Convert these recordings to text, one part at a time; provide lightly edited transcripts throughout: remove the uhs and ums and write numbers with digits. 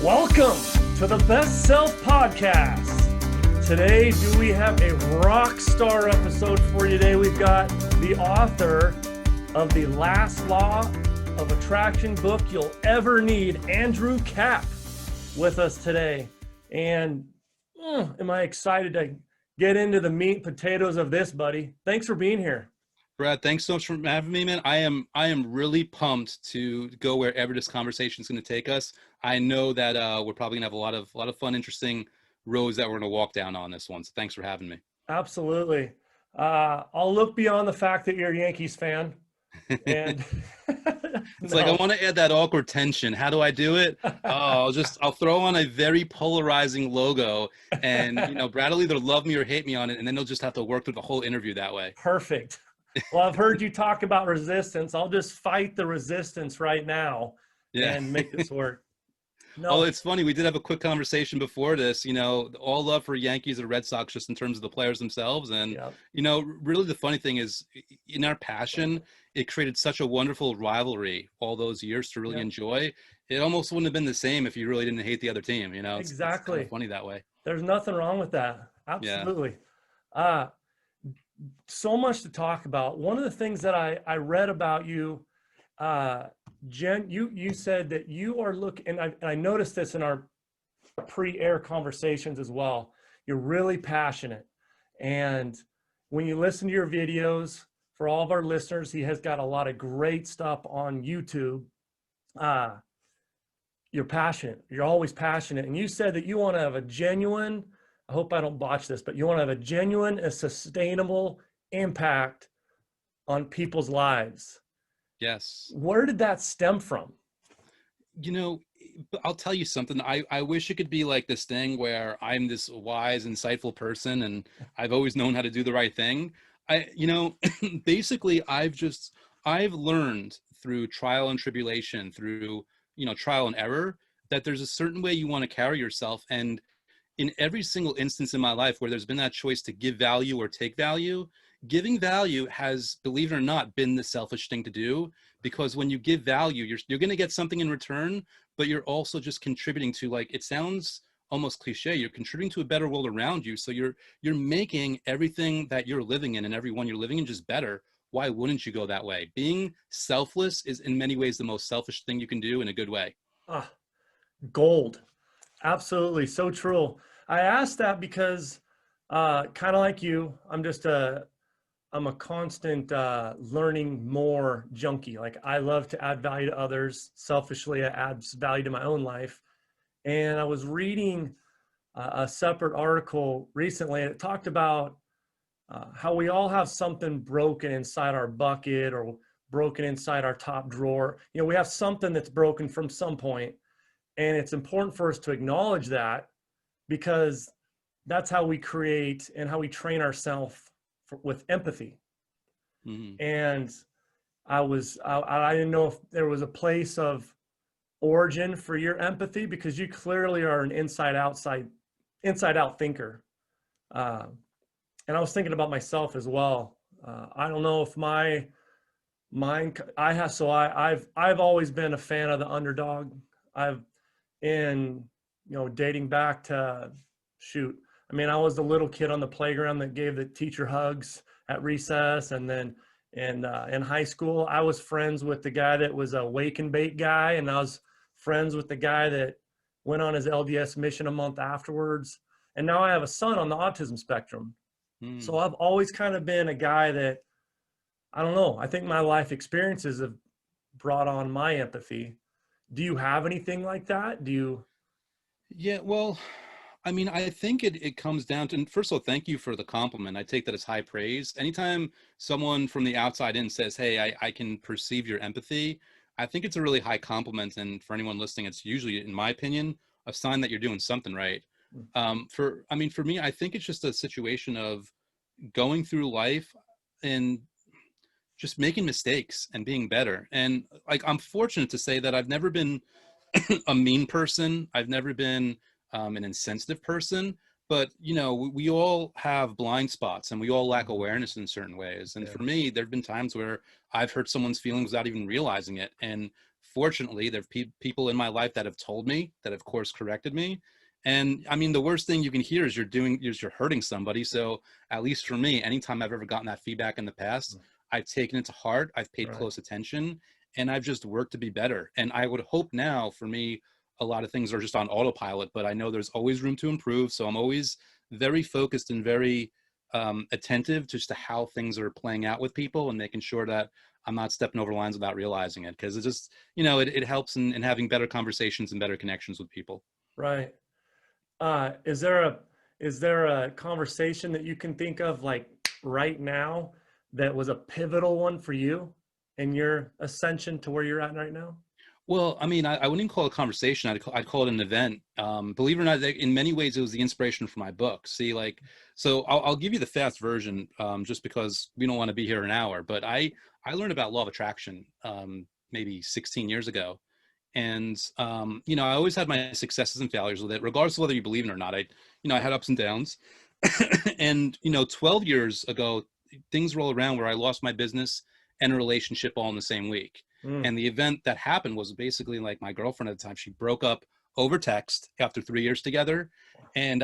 Welcome to the Best Self Podcast. Today, do we have a rock star episode for you today? We've got the author of the Last Law of Attraction book you'll ever need, Andrew Kapp, with us today. And am I excited to get into the meat and potatoes of this, buddy. Thanks for being here. Brad, thanks so much for having me, man. I am really pumped to go wherever this conversation is going to take us. I know that we're probably gonna have a lot of fun, interesting roads that we're gonna walk down on this one. So thanks for having me. Absolutely. I'll look beyond the fact that you're a Yankees fan. And it's like I want to add that awkward tension. How do I do it? I'll throw on a very polarizing logo, and Brad will either love me or hate me on it, and then they'll just have to work through the whole interview that way. Perfect. Well, I've heard you talk about resistance. I'll just fight the resistance right now and make this work. No. Oh, it's funny. We did have a quick conversation before this, all love for Yankees or Red Sox just in terms of the players themselves. And, really the funny thing is in our passion, it created such a wonderful rivalry all those years to really enjoy. It almost wouldn't have been the same if you really didn't hate the other team, Exactly. It's kind of funny that way. There's nothing wrong with that. Absolutely. Yeah. So much to talk about. One of the things that I read about you, Jen, you said that you are looking, and I noticed this in our pre-air conversations as well. You're really passionate. And when you listen to your videos, for all of our listeners, he has got a lot of great stuff on YouTube. You're passionate. You're always passionate. And you said that you want to have a genuine, I hope I don't botch this, but you want to have a genuine and sustainable impact on people's lives. Yes. Where did that stem from? I'll tell you something. I wish it could be like this thing where I'm this wise, insightful person and I've always known how to do the right thing. Basically I've learned through trial and tribulation, through, trial and error, that there's a certain way you want to carry yourself. And in every single instance in my life where there's been that choice to give value or take value, giving value has, believe it or not, been the selfish thing to do, because when you give value, you're going to get something in return, but you're also just contributing to, like, it sounds almost cliche, you're contributing to a better world around you. So you're making everything that you're living in and everyone you're living in just better. Why wouldn't you go that way? Being selfless is in many ways the most selfish thing you can do in a good way. Gold. Absolutely. So true. I asked that because kind of like you, I'm a constant learning more junkie. Like, I love to add value to others. Selfishly, I add value to my own life. And I was reading a separate article recently, and it talked about how we all have something broken inside our bucket or broken inside our top drawer. We have something that's broken from some point. And it's important for us to acknowledge that, because that's how we create and how we train ourselves with empathy. Mm-hmm. And I didn't know if there was a place of origin for your empathy, because you clearly are an inside out thinker. And I was thinking about myself as well. I don't know if I've always been a fan of the underdog. Dating back to, I was the little kid on the playground that gave the teacher hugs at recess. And then in high school, I was friends with the guy that was a wake and bake guy. And I was friends with the guy that went on his LDS mission a month afterwards. And now I have a son on the autism spectrum. So I've always kind of been a guy that, I don't know, I think my life experiences have brought on my empathy. Do you have anything like that? Yeah, well, I think it comes down to, and first of all, thank you for the compliment. I take that as high praise. Anytime someone from the outside in says, hey, I can perceive your empathy, I think it's a really high compliment. And for anyone listening, it's usually, in my opinion, a sign that you're doing something right. For me, I think it's just a situation of going through life and just making mistakes and being better. And I'm fortunate to say that I've never been a mean person. I've never been an insensitive person, but we all have blind spots and we all lack awareness in certain ways. And for me, there've been times where I've hurt someone's feelings without even realizing it. And fortunately, there are people in my life that have told me, that have course corrected me. And I mean, the worst thing you can hear is you're hurting somebody. So at least for me, anytime I've ever gotten that feedback in the past, I've taken it to heart. I've paid Right. close attention, and I've just worked to be better. And I would hope now, for me, a lot of things are just on autopilot, but I know there's always room to improve. So I'm always very focused and very attentive just to how things are playing out with people, and making sure that I'm not stepping over lines without realizing it. Because it just, it helps in having better conversations and better connections with people. Right. Is there a conversation that you can think of like right now that was a pivotal one for you in your ascension to where you're at right now? Well, I mean, I wouldn't even call it a conversation. I'd call it an event. Believe it or not, in many ways, it was the inspiration for my book. See, like, so I'll give you the fast version, just because we don't want to be here an hour. But I learned about law of attraction maybe 16 years ago, and I always had my successes and failures with it, regardless of whether you believe it or not. I had ups and downs, and 12 years ago, things roll around where I lost my business and a relationship all in the same week. Mm, And the event that happened was basically like my girlfriend at the time, she broke up over text after 3 years together. And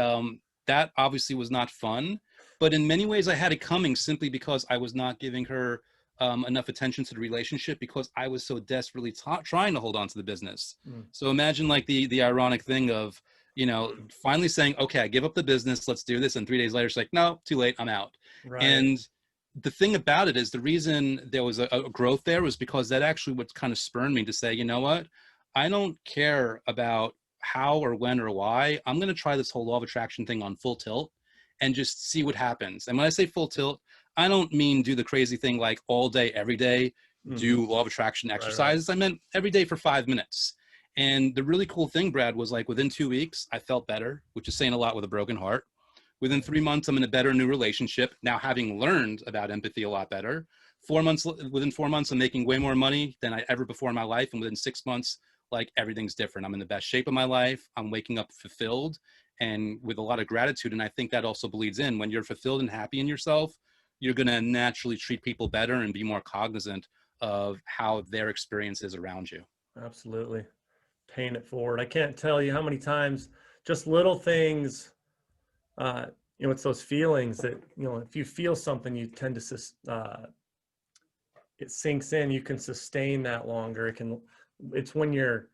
that obviously was not fun. But in many ways, I had it coming simply because I was not giving her enough attention to the relationship, because I was so desperately trying to hold on to the business. mm, So imagine like the ironic thing of, finally saying, okay, I give up the business, let's do this. And 3 days later, it's like, no, too late, I'm out. right. And the thing about it is, the reason there was a growth there was because that actually what kind of spurred me to say, you know what, I don't care about how or when or why. I'm going to try this whole law of attraction thing on full tilt and just see what happens. And when I say full tilt, I don't mean do the crazy thing like all day, every day, Hmm. do law of attraction Right, right. exercises. I meant every day for 5 minutes. And the really cool thing, Brad, was like within 2 weeks, I felt better, which is saying a lot with a broken heart. Within 3 months, I'm in a better new relationship. Now, having learned about empathy a lot better, within 4 months, I'm making way more money than I ever before in my life. And within 6 months, like everything's different. I'm in the best shape of my life. I'm waking up fulfilled and with a lot of gratitude. And I think that also bleeds in. When you're fulfilled and happy in yourself, you're going to naturally treat people better and be more cognizant of how their experience is around you. Absolutely. Paying it forward. I can't tell you how many times just little things, uh, it's those feelings that, if you feel something, you tend to, it sinks in, you can sustain that longer. It's when you're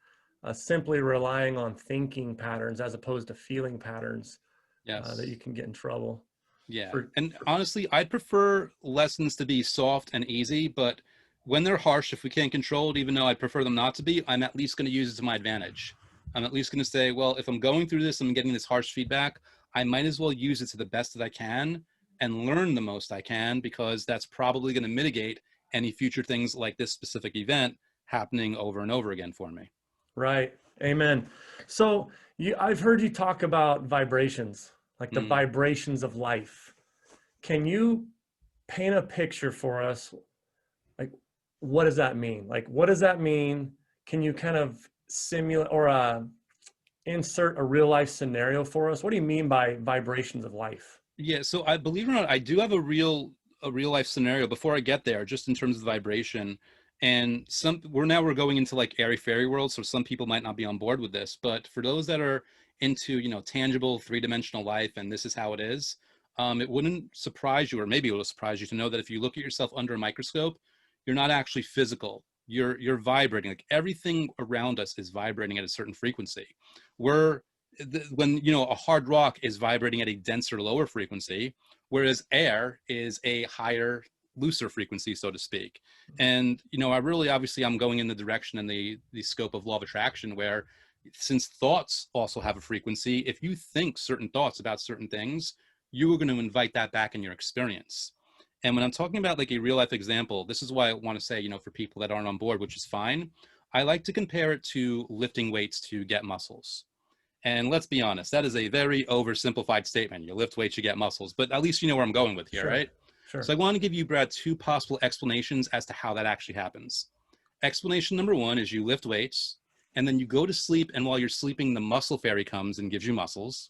simply relying on thinking patterns as opposed to feeling patterns, that you Yes. can get in trouble. Yeah. For, And honestly, I'd prefer lessons to be soft and easy, but when they're harsh, if we can't control it, even though I'd prefer them not to be, I'm at least going to use it to my advantage. I'm at least going to say, well, if I'm going through this and I'm getting this harsh feedback, I might as well use it to the best that I can and learn the most I can, because that's probably going to mitigate any future things like this specific event happening over and over again for me. right. Amen. So I've heard you talk about vibrations, like the Mm. vibrations of life. Can you paint a picture for us? Like, what does that mean? Like, what does that mean? Can you kind of simulate or insert a real life scenario for us? What do you mean by vibrations of life? Yeah, so I believe it or not, I do have a real life scenario before I get there, just in terms of the vibration. And we're going into like airy fairy world, so some people might not be on board with this, but for those that are into, tangible three-dimensional life and this is how it is, it wouldn't surprise you, or maybe it will surprise you to know that if you look at yourself under a microscope, you're not actually physical. You're vibrating. Like everything around us is vibrating at a certain frequency. We're when a hard rock is vibrating at a denser lower frequency, whereas air is a higher looser frequency, so to speak. And I really, obviously, I'm going in the direction and the scope of law of attraction, where since thoughts also have a frequency, if you think certain thoughts about certain things, you are going to invite that back in your experience. And when I'm talking about like a real life example, this is why I want to say, for people that aren't on board, which is fine, I like to compare it to lifting weights to get muscles. And let's be honest, that is a very oversimplified statement. You lift weights, you get muscles, but at least you know where I'm going with here, Sure, right? So sure. I want to give you, Brad, two possible explanations as to how that actually happens. Explanation number one is you lift weights and then you go to sleep, and while you're sleeping, the muscle fairy comes and gives you muscles.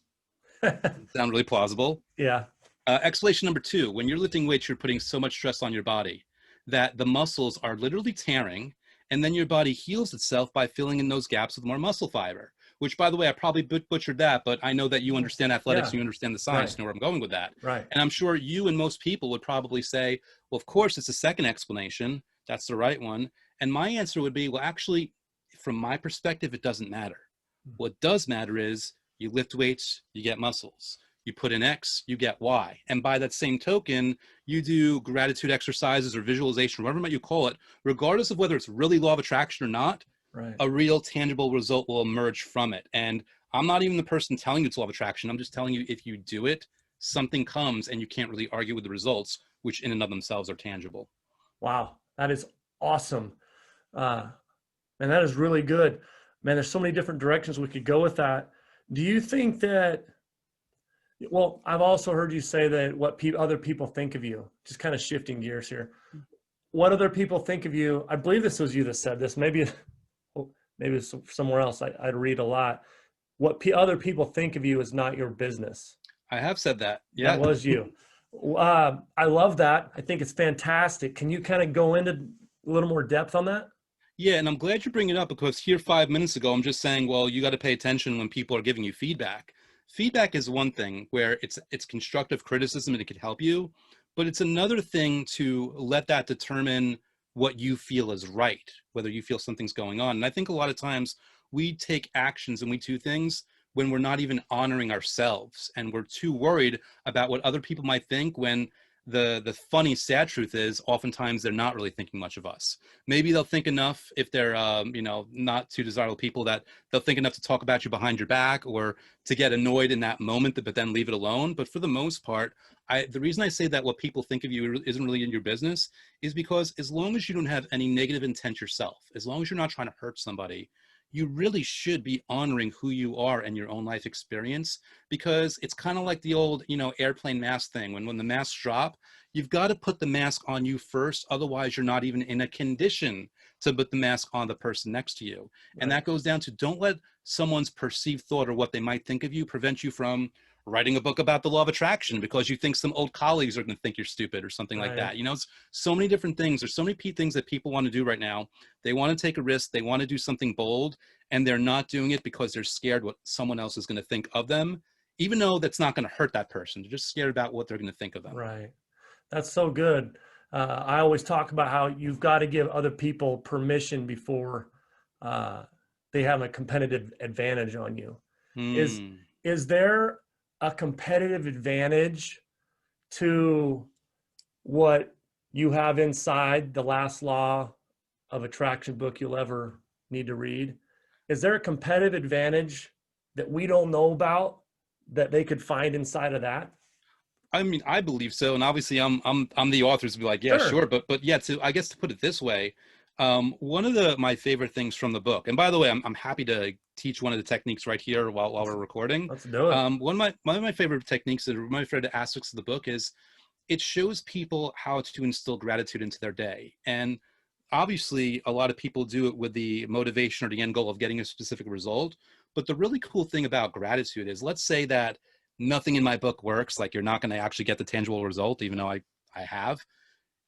Sound really plausible. Yeah. Explanation number two, when you're lifting weights, you're putting so much stress on your body that the muscles are literally tearing, And then your body heals itself by filling in those gaps with more muscle fiber, which, by the way, I probably butchered that, but I know that you understand athletics, Yeah. you understand the science, Right. you know where I'm going with that. Right. And I'm sure you and most people would probably say, well, of course, it's the second explanation. That's the right one. And my answer would be, well, actually, from my perspective, it doesn't matter. What does matter is you lift weights, you get muscles. You put in X, you get Y. And by that same token, you do gratitude exercises or visualization, whatever you call it, regardless of whether it's really law of attraction or not, Right. a real tangible result will emerge from it. And I'm not even the person telling you it's law of attraction. I'm just telling you, if you do it, something comes and you can't really argue with the results, which in and of themselves are tangible. Wow. That is awesome. Uh, and that is really good. Man, there's so many different directions we could go with that. Do you think that, well, I've also heard you say that what other people think of you, just kind of shifting gears here. What other people think of you? I believe this was you that said this. Maybe, maybe it's somewhere else. I read a lot. What other people think of you is not your business. I have said that. That Yeah. was you. I love that. I think it's fantastic. Can you kind of go into a little more depth on that? Yeah, and I'm glad you bring it up because here 5 minutes ago, I'm just saying, well, you got to pay attention when people are giving you feedback. Feedback is one thing where it's constructive criticism and it could help you, but it's another thing to let that determine what you feel is right, whether you feel something's going on. And I think a lot of times we take actions and we do things when we're not even honoring ourselves and we're too worried about what other people might think when the funny sad truth is oftentimes they're not really thinking much of us. Maybe they'll think enough if they're not too desirable people that they'll think enough to talk about you behind your back or to get annoyed in that moment, but then leave it alone. But for the most part, the reason I say that what people think of you isn't really in your business is because as long as you don't have any negative intent yourself, as long as you're not trying to hurt somebody, you really should be honoring who you are and your own life experience, because it's kind of like the old, airplane mask thing. When the masks drop, you've got to put the mask on you first. Otherwise, you're not even in a condition to put the mask on the person next to you. And Right. that goes down to don't let someone's perceived thought or what they might think of you prevent you from writing a book about the law of attraction because you think some old colleagues are going to think you're stupid or something like Right. that. It's so many different things. There's so many things that people want to do right now. They want to take a risk. They want to do something bold, and they're not doing it because they're scared what someone else is going to think of them, even though that's not going to hurt that person. They're just scared about what they're going to think of them. Right. That's so good. I always talk about how you've got to give other people permission before uh, they have a competitive advantage on you. Is Hmm. is there a competitive advantage to what you have inside the last law of attraction book you'll ever need to read? Is there a competitive advantage that we don't know about that they could find inside of that? I mean, I believe so, and obviously, I'm the authors to be like, yeah, Sure. sure, but yeah, I guess to put it this way, one of my favorite things from the book, and by the way, I'm happy to teach one of the techniques right here while we're recording. Let's do it. One of my favorite techniques and my favorite aspects of the book is it shows people how to instill gratitude into their day. And obviously, a lot of people do it with the motivation or the end goal of getting a specific result. But the really cool thing about gratitude is, let's say that nothing in my book works, like you're not going to actually get the tangible result, even though I have.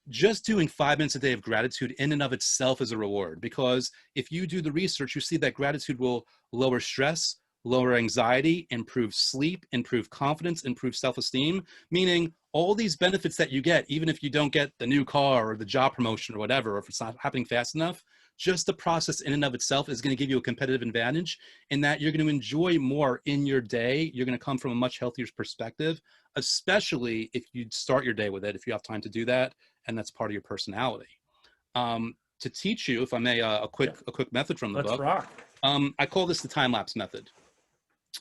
Just doing 5 minutes a day of gratitude in and of itself is a reward, because if you do the research, you see that gratitude will lower stress, lower anxiety, improve sleep, improve confidence, improve self-esteem, meaning all these benefits that you get, even if you don't get the new car or the job promotion or whatever, or if it's not happening fast enough, just the process in and of itself is going to give you a competitive advantage in that you're going to enjoy more in your day. You're going to come from a much healthier perspective, especially if you start your day with it, if you have time to do that, and that's part of your personality. To teach you, if I may, a quick method from the Let's book. rock. I call this the time lapse method,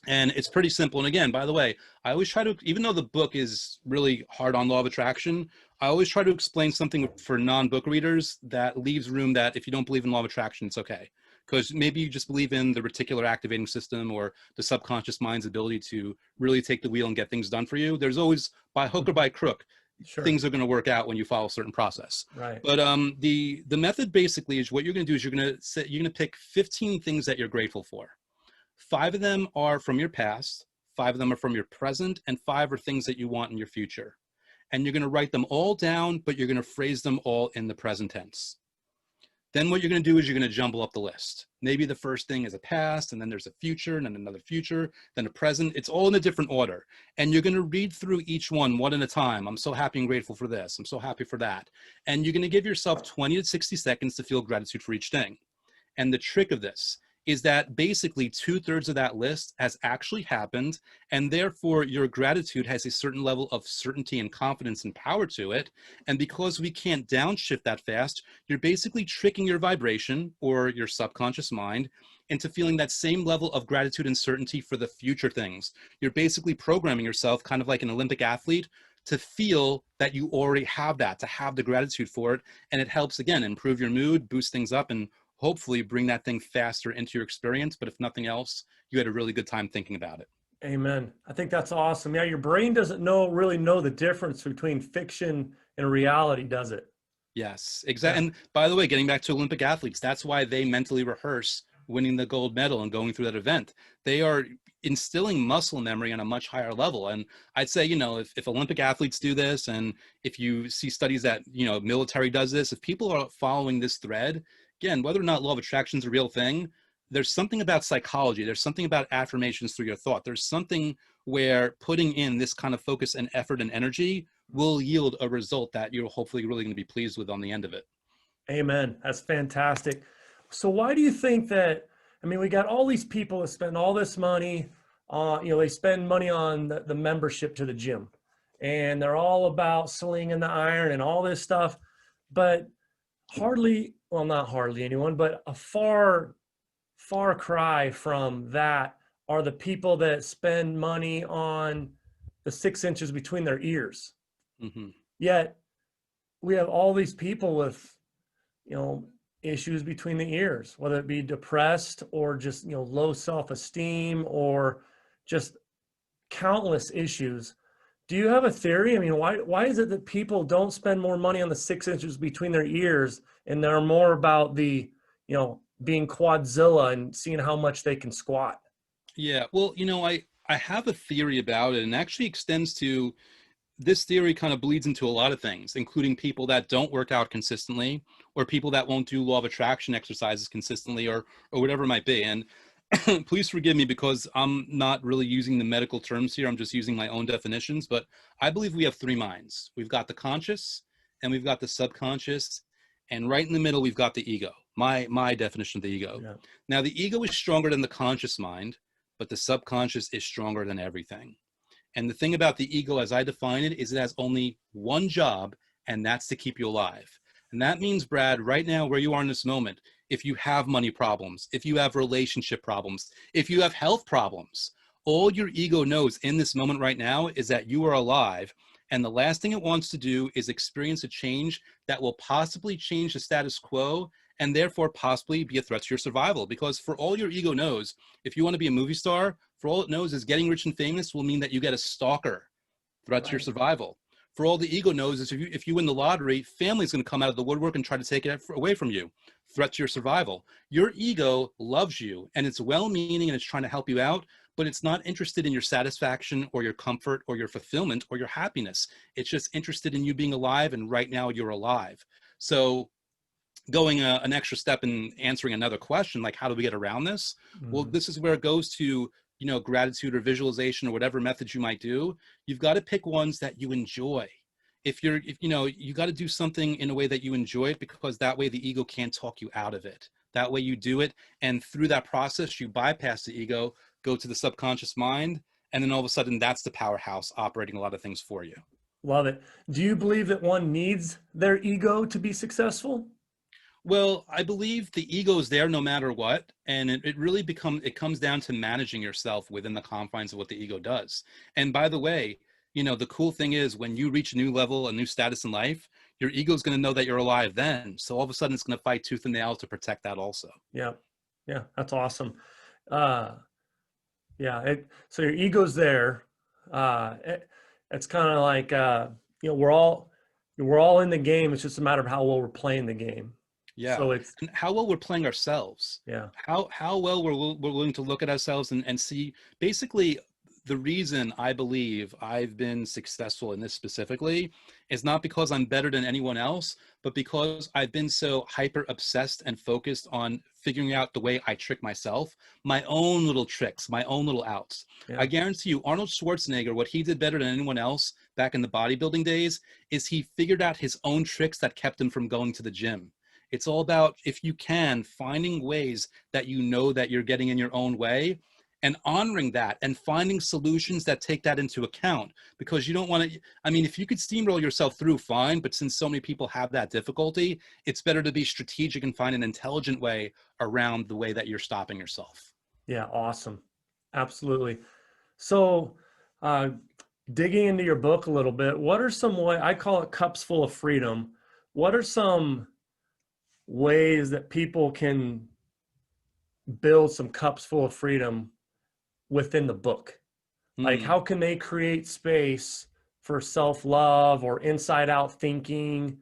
and it's pretty simple. And again, by the way, I always try to, even though the book is really hard on law of attraction, I always try to explain something for non-book readers that leaves room that if you don't believe in law of attraction, it's okay. Because maybe you just believe in the reticular activating system or the subconscious mind's ability to really take the wheel and get things done for you. There's always, by hook or by crook, Sure. things are going to work out when you follow a certain process. Right. But the method basically is, what you're going to do is you're going to pick 15 things that you're grateful for. 5 of them are from your past, 5 of them are from your present, and 5 are things that you want in your future. And you're going to write them all down, but you're going to phrase them all in the present tense. Then what you're going to do is you're going to jumble up the list. Maybe the first thing is a past, and then there's a future, and then another future, then a present. It's all in a different order. And you're going to read through each one at a time. I'm so happy and grateful for this. I'm so happy for that. And you're going to give yourself 20 to 60 seconds to feel gratitude for each thing. And the trick of this is that basically 2/3 of that list has actually happened, and therefore your gratitude has a certain level of certainty and confidence and power to it. And because we can't downshift that fast, you're basically tricking your vibration or your subconscious mind into feeling that same level of gratitude and certainty for the future things. You're basically programming yourself, kind of like an Olympic athlete, to feel that you already have that, to have the gratitude for it. And it helps, again, improve your mood, boost things up, and hopefully bring that thing faster into your experience. But if nothing else, you had a really good time thinking about it. Amen. I think that's awesome. Yeah, your brain doesn't really know the difference between fiction and reality, does it? Yes, Yeah. exactly. And by the way, getting back to Olympic athletes, that's why they mentally rehearse winning the gold medal and going through that event. They are instilling muscle memory on a much higher level. And I'd say, if Olympic athletes do this, and if you see studies that, military does this, if people are following this thread, again, whether or not law of attraction is a real thing, there's something about psychology. There's something about affirmations through your thought. There's something where putting in this kind of focus and effort and energy will yield a result that you're hopefully really going to be pleased with on the end of it. Amen. That's fantastic. So why do you think that, I mean, we got all these people that spend all this money they spend money on the membership to the gym, and they're all about slinging the iron and all this stuff, but not hardly anyone, but a far cry from that are the people that spend money on the 6 inches between their ears. Mm-hmm. Yet we have all these people with, issues between the ears, whether it be depressed or just, low self-esteem or just countless issues. Do you have a theory? I mean, why is it that people don't spend more money on the 6 inches between their ears and they're more about the, being quadzilla and seeing how much they can squat? Yeah, well, I have a theory about it, and actually extends to this theory kind of bleeds into a lot of things, including people that don't work out consistently, or people that won't do law of attraction exercises consistently, or whatever it might be. And please forgive me because I'm not really using the medical terms here. I'm just using my own definitions. But I believe we have three minds. We've got the conscious, and we've got the subconscious, and right in the middle, we've got the ego. My definition of the ego. Yeah. Now, the ego is stronger than the conscious mind, but the subconscious is stronger than everything. And the thing about the ego, as I define it, is it has only one job, and that's to keep you alive. And that means, Brad, right now, where you are in this moment, if you have money problems, if you have relationship problems, if you have health problems, all your ego knows in this moment right now is that you are alive. And the last thing it wants to do is experience a change that will possibly change the status quo and therefore possibly be a threat to your survival. Because for all your ego knows, if you want to be a movie star, for all it knows is getting rich and famous will mean that you get a stalker, threat to your survival. For all the ego knows is if you win the lottery, family's going to come out of the woodwork and try to take it away from you, threat to your survival. Your ego loves you, and it's well-meaning, and it's trying to help you out, but it's not interested in your satisfaction or your comfort or your fulfillment or your happiness. It's just interested in you being alive, and right now you're alive. So going an extra step in answering another question, like how do we get around this? Well, this is where it goes to, gratitude or visualization or whatever methods you might do. You've got to pick ones that you enjoy. If you got to do something in a way that you enjoy it, because that way the ego can't talk you out of it. That way you do it, and through that process, you bypass the ego, go to the subconscious mind, and then all of a sudden that's the powerhouse operating a lot of things for you. Love it. Do you believe that one needs their ego to be successful? Well, I believe the ego is there no matter what, and it comes down to managing yourself within the confines of what the ego does. And by the way, the cool thing is when you reach a new level, a new status in life, your ego is going to know that you're alive then. So all of a sudden, it's going to fight tooth and nail to protect that also. Yeah. Yeah, that's awesome. Uh, yeah. So your ego's there. It's kind of like, we're all in the game. It's just a matter of how well we're playing the game. Yeah, So it's, and how well we're playing ourselves. yeah. How well we're willing to look at ourselves and see basically the reason I believe I've been successful in this specifically is not because I'm better than anyone else, but because I've been so hyper obsessed and focused on figuring out the way I trick myself, my own little tricks, my own little outs. I Yeah. guarantee you, Arnold Schwarzenegger, what he did better than anyone else back in the bodybuilding days is he figured out his own tricks that kept him from going to the gym. It's all about, if you can, finding ways that you know that you're getting in your own way and honoring that and finding solutions that take that into account, because you don't want to, I mean, if you could steamroll yourself through, fine, but since so many people have that difficulty, it's better to be strategic and find an intelligent way around the way that you're stopping yourself. Yeah. Awesome. Absolutely. So, uh, digging into your book a little bit, what are some way, I call it cups full of freedom. What are some ways that people can build some cups full of freedom within the book? Like, Hmm. how can they create space for self-love or inside out thinking?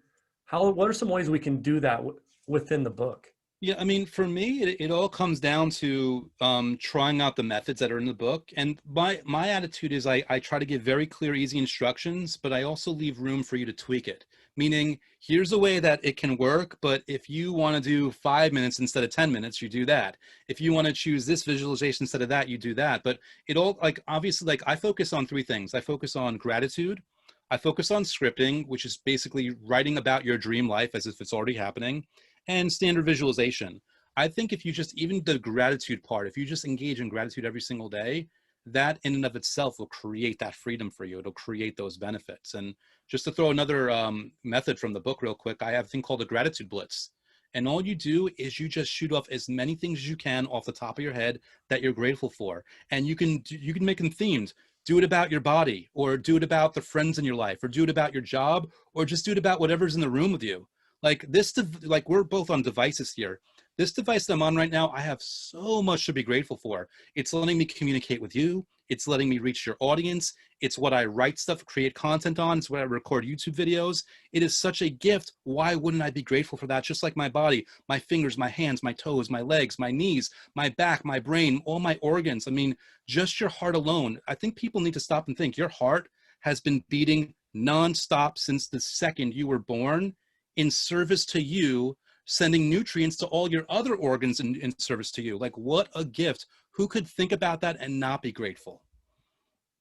What are some ways we can do that within the book? Yeah, I mean, for me, it all comes down to trying out the methods that are in the book. And my attitude is I try to give very clear, easy instructions, but I also leave room for you to tweak it. Meaning, here's a way that it can work, but if you want to do 5 minutes instead of 10 minutes, you do that. If you want to choose this visualization instead of that, you do that. But it all, like, obviously, like, I focus on three things. I focus on gratitude. I focus on scripting, which is basically writing about your dream life as if it's already happening, and standard visualization. I think if you just, even the gratitude part, if you just engage in gratitude every single day, that in and of itself will create that freedom for you. It'll create those benefits. And just to throw another method from the book real quick, I have a thing called a gratitude blitz. And all you do is you just shoot off as many things as you can off the top of your head that you're grateful for. And you can make them themed. Do it about your body, or do it about the friends in your life, or do it about your job, or just do it about whatever's in the room with you. Like this, like we're both on devices here. This device that I'm on right now, I have so much to be grateful for. It's letting me communicate with you. It's letting me reach your audience. It's what I write stuff, create content on. It's what I record YouTube videos. It is such a gift. Why wouldn't I be grateful for that? Just like my body, my fingers, my hands, my toes, my legs, my knees, my back, my brain, all my organs. I mean, just your heart alone. I think people need to stop and think. Your heart has been beating nonstop since the second you were born, in service to you, sending nutrients to all your other organs in service to you. Like, what a gift. Who could think about that and not be grateful?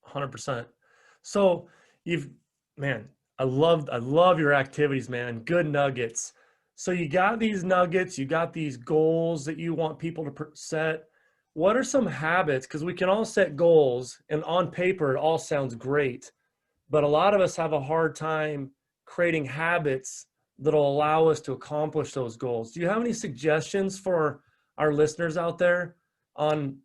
100%. So you've, man, I love your activities, man. Good nuggets. So you got these nuggets, you got these goals that you want people to set. What are some habits? Because we can all set goals, and on paper, it all sounds great. But a lot of us have a hard time creating habits that'll allow us to accomplish those goals. Do you have any suggestions for our listeners out there on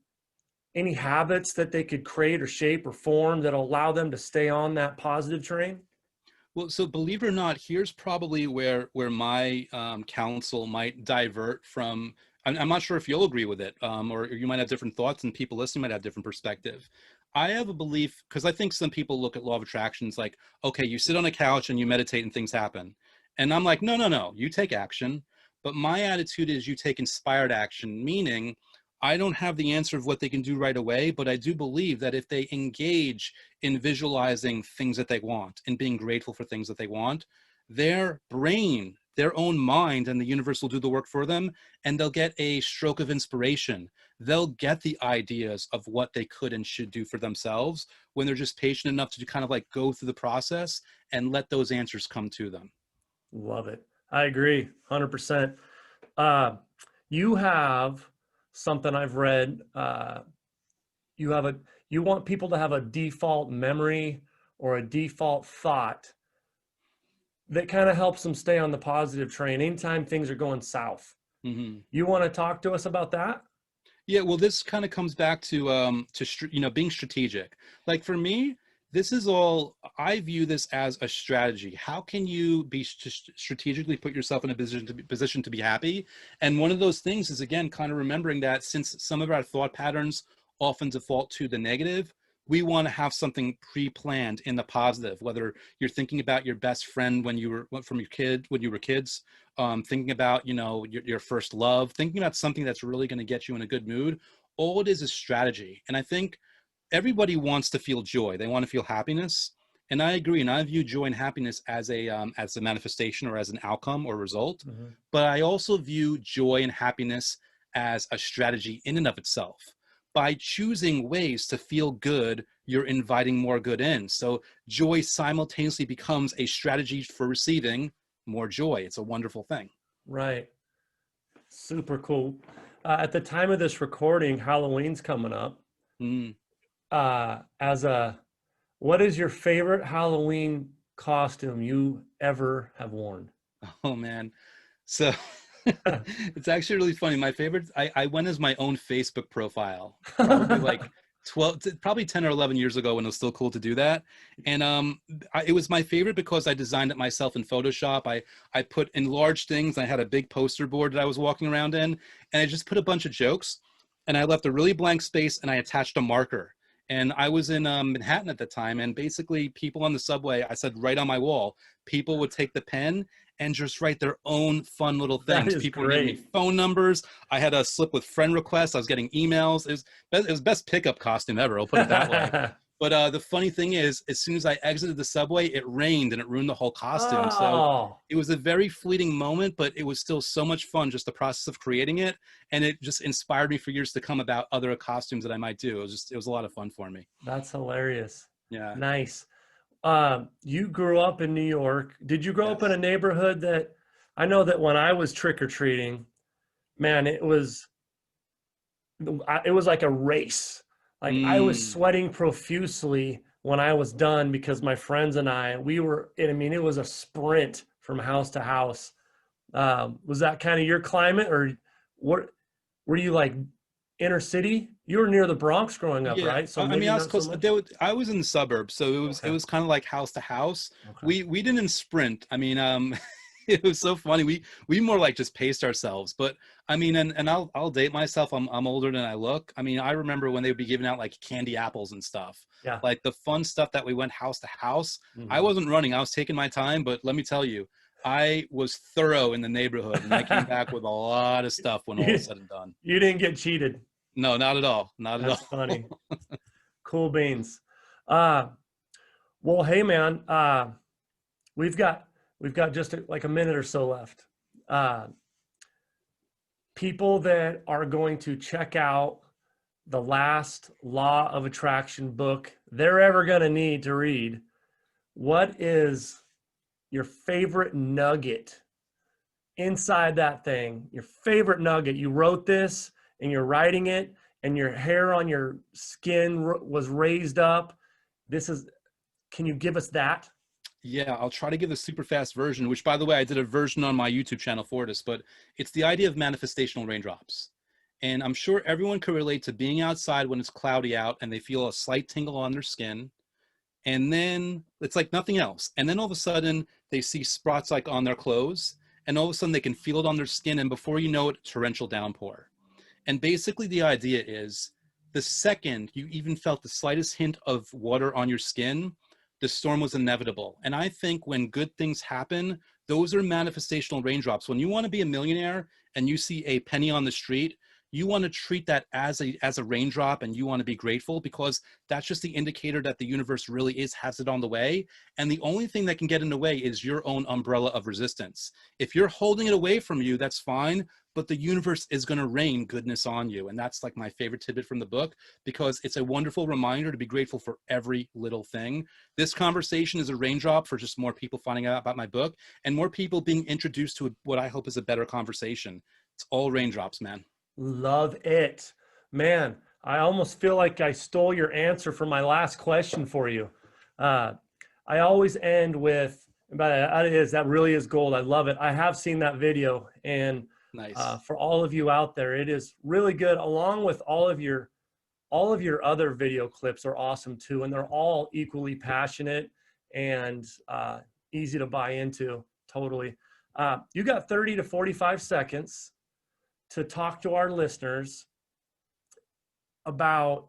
any habits that they could create or shape or form that'll allow them to stay on that positive train? Well, so believe it or not, here's probably where my counsel might divert from. I'm not sure if you'll agree with it, or you might have different thoughts, and people listening might have different perspective. I have a belief, because I think some people look at law of attractions like, okay, you sit on a couch and you meditate and things happen, and I'm like, no, no, no, you take action. But my attitude is you take inspired action, meaning I don't have the answer of what they can do right away, but I do believe that if they engage in visualizing things that they want and being grateful for things that they want, their brain, their own mind, and the universe will do the work for them, and they'll get a stroke of inspiration. They'll get the ideas of what they could and should do for themselves when they're just patient enough to kind of like go through the process and let those answers come to them. Love it. I agree 100%. Uh, you have something I've read. You have a, you want people to have a default memory or a default thought that kind of helps them stay on the positive train anytime things are going south. Mm-hmm. You want to talk to us about that? Yeah, well, this kind of comes back to being strategic. Like for me, this is all, I view this as a strategy. How can you be strategically put yourself in a position to be happy? And one of those things is, again, kind of remembering that since some of our thought patterns often default to the negative, we want to have something pre-planned in the positive. Whether you're thinking about your best friend when you were from your kid when you were kids, thinking about your first love, thinking about something that's really going to get you in a good mood. All it is strategy. And I think everybody wants to feel joy. They want to feel happiness. And I agree. And I view joy and happiness as a manifestation or as an outcome or result. Mhm. But I also view joy and happiness as a strategy in and of itself. By choosing ways to feel good, you're inviting more good in. So joy simultaneously becomes a strategy for receiving more joy. It's a wonderful thing. Right. Super cool. At the time of this recording, Halloween's coming up. Mm. As a, what is your favorite Halloween costume you ever have worn? Oh man. So it's actually really funny. My favorite, I went as my own Facebook profile, probably like 12, probably 10 or 11 years ago when it was still cool to do that. And it was my favorite because I designed it myself in Photoshop. I put enlarged things. I had a big poster board that I was walking around in, and I just put a bunch of jokes, and I left a really blank space, and I attached a marker. And I was in Manhattan at the time, and basically people on the subway, I said right on my wall, people would take the pen and just write their own fun little That things. is People were giving me great. phone numbers. I had a slip with friend requests. I was getting emails. It was best pickup costume ever. I'll put it that way. But the funny thing is, as soon as I exited the subway, it rained and it ruined the whole costume. So Oh, it was a very fleeting moment, but it was still so much fun, just the process of creating it. And it just inspired me for years to come about other costumes that I might do. It was a lot of fun for me. that's hilarious. Yeah. Nice. You grew up in New York. Did you grow up in Yes. a neighborhood that, I know that when I was trick or treating, man, it was like a race. Like I was Mm. sweating profusely when I was done because my friends and we were, I mean, it was a sprint from house to house. Was that kind of your climate, or what? Were you like inner city? You were near the Bronx growing up, Yeah, right? So I mean, maybe I was not so close. much. I was in the suburbs, so it Okay. was kind of like house to house. Okay. We didn't sprint. I mean, it was so funny. We more like just paced ourselves. But I mean, and I'll date myself. I'm older than I look. I mean, I remember when they would be giving out like candy apples and stuff, Yeah. like the fun stuff that we went house to house. I Mhm. wasn't running. I was taking my time. But let me tell you, I was thorough in the neighborhood, and I came back with a lot of stuff when all was you, said and done. you didn't get cheated. No, not at all. Not at That's all. funny. Cool beans. Uh, well, hey man, we've got just like a minute or so left. Uh, People that are going to check out the last Law of Attraction book they're ever going to need to read, what is your favorite nugget inside that thing? Your favorite nugget. You wrote this and you're writing it, and your hair on your skin was raised up. This is, can you give us that? Yeah, I'll try to give a super fast version, which by the way, I did a version on my YouTube channel for this, but it's the idea of manifestational raindrops. And I'm sure everyone could relate to being outside when it's cloudy out and they feel a slight tingle on their skin. And then it's like nothing else. And then all of a sudden they see spots like on their clothes, and all of a sudden they can feel it on their skin. And before you know it, torrential downpour. And basically the idea is the second you even felt the slightest hint of water on your skin, the storm was inevitable. And I think when good things happen, those are manifestational raindrops. When you want to be a millionaire and you see a penny on the street, you want to treat that as a raindrop, and you want to be grateful, because that's just the indicator that the universe really has it on the way. And the only thing that can get in the way is your own umbrella of resistance. If you're holding it away from you, that's fine, but the universe is going to rain goodness on you. And that's like my favorite tidbit from the book, because it's a wonderful reminder to be grateful for every little thing. This conversation is a raindrop for just more people finding out about my book, and more people being introduced to what I hope is a better conversation. It's all raindrops, man. Love it. Man, I almost feel like I stole your answer for my last question for you. Uh, I always end with, but that really is gold. I love it. I have seen that video, and Nice. for all of you out there, it is really good. Along with all of your other video clips are awesome too, and they're all equally passionate and easy to buy into. Totally. You got 30 to 45 seconds to talk to our listeners about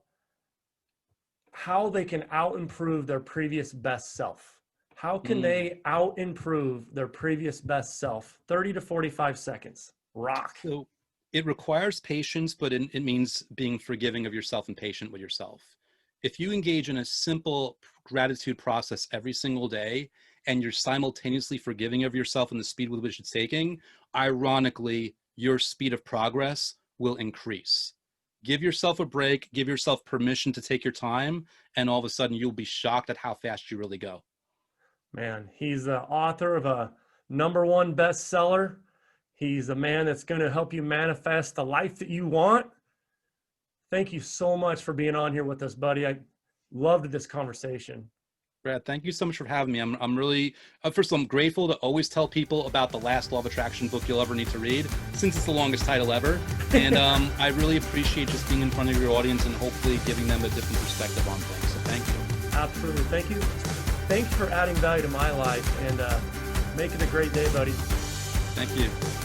how they can out improve their previous best self. How can Mm. they out improve their previous best self? 30 to 45 seconds. Rock. So it requires patience, but it means being forgiving of yourself and patient with yourself. if you engage in a simple gratitude process every single day, and you're simultaneously forgiving of yourself and the speed with which it's taking, ironically, your speed of progress will increase. Give yourself a break, give yourself permission to take your time, and all of a sudden you'll be shocked at how fast you really go. Man, he's the author of a #1 bestseller. He's a man that's going to help you manifest the life that you want. Thank you so much for being on here with us, buddy. I loved this conversation. Brad, thank you so much for having me. I'm really, first of all, I'm grateful to always tell people about the last Law of Attraction book you'll ever need to read, since it's the longest title ever. And I really appreciate just being in front of your audience and hopefully giving them a different perspective on things. So thank you. Absolutely. Thank you. Thanks for adding value to my life, and make it a great day, buddy. Thank you.